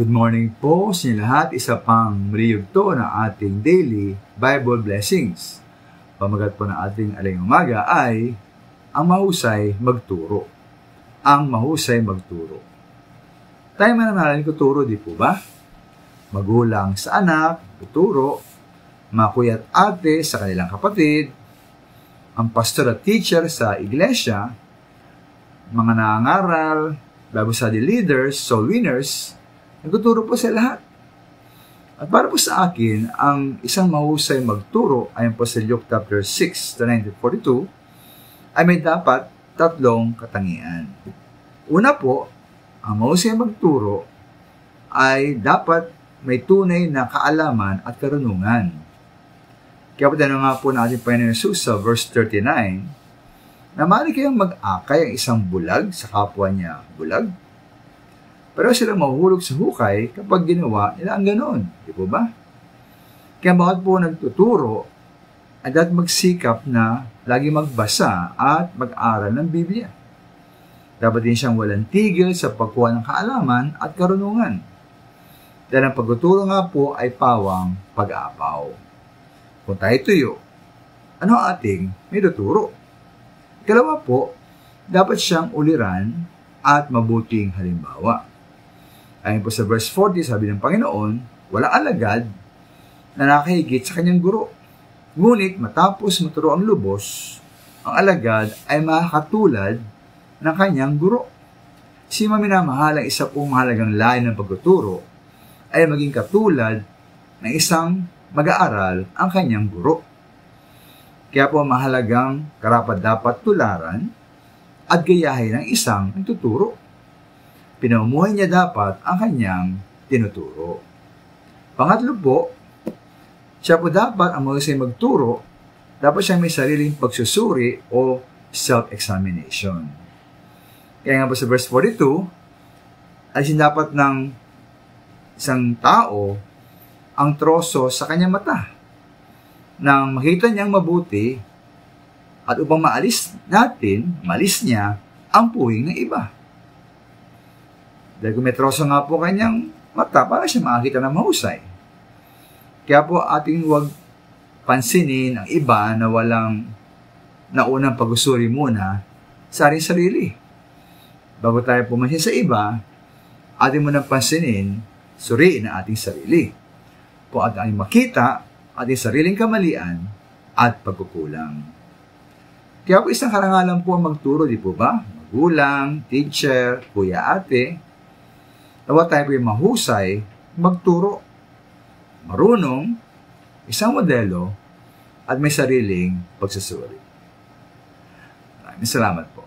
Good morning po sa inyo lahat. Isa pang riyugto ng ating daily Bible blessings. Pamagat po ng ating aling umaga ay ang mahusay magturo. Ang mahusay magturo. Tayo mananalan ko turo, di po ba? Magulang sa anak, tuturo. Mga kuya at ate sa kanilang kapatid. Ang pastor at teacher sa iglesia. Mga nangangaral, Bible study leaders, soul winners, nagtuturo po sa lahat. At para po sa akin, ang isang mahusay magturo, ayon po sa Luke chapter 6 to 1942, ay may dapat tatlong katangian. Una po, ang mahusay magturo ay dapat may tunay na kaalaman at karunungan. Kaya po tanong nga po na ating Panginoon Jesus sa verse 39, na maaari kayong mag-akay ang isang bulag sa kapwa niya bulag. Pero silang mahuhulog sa hukay kapag ginawa nila ang ganon. Di po ba? Kaya bawat po nagtuturo ay dapat magsikap na lagi magbasa at mag-aral ng Biblia. Dapat din siyang walang tigil sa pagkuha ng kaalaman at karunungan. Dahil ang pagtuturo nga po ay pawang pag-aapaw. Kung tayo tuyo, ano ang ating may tuturo? Ikalawa po, dapat siyang uliran at mabuting halimbawa. Ayon po sa verse 40, sabi ng Panginoon, walang alagad na nakahigit sa kanyang guro. Ngunit matapos maturo ang lubos, ang alagad ay makakatulad ng kanyang guro. Si maminamahalang isa pong mahalagang lain ng pagtuturo ay maging katulad ng isang mag-aaral ang kanyang guro. Kaya po mahalagang karapat-dapat tularan at gayahin ng isang nagtuturo. Pinamumuhay niya dapat ang kanyang tinuturo. Pangatlo po, siya po dapat ang mahusay magturo, dapat siyang may sariling pagsusuri o self-examination. Kaya nga po sa verse 42, ay dapat ng isang tao ang troso sa kanyang mata nang makita niyang mabuti at upang maalis niya ang puwing ng iba. Dahil kung may troso nga po kanyang mata, para siya makakita ng mahusay. Kaya po ating huwag pansinin ang iba na walang naunang pag-usuri muna sa ating sarili. Bago tayo pumansin sa iba, ating munang pansinin, suriin ang ating sarili. Kung ating makita, ating sariling kamalian at pagkukulang. Kaya po isang karangalan po ang magturo, di po ba? Magulang, teacher, kuya, ate. Nawa tayo po yung mahusay, magturo, marunong, isang modelo, at may sariling pagsusuri. Maraming salamat po.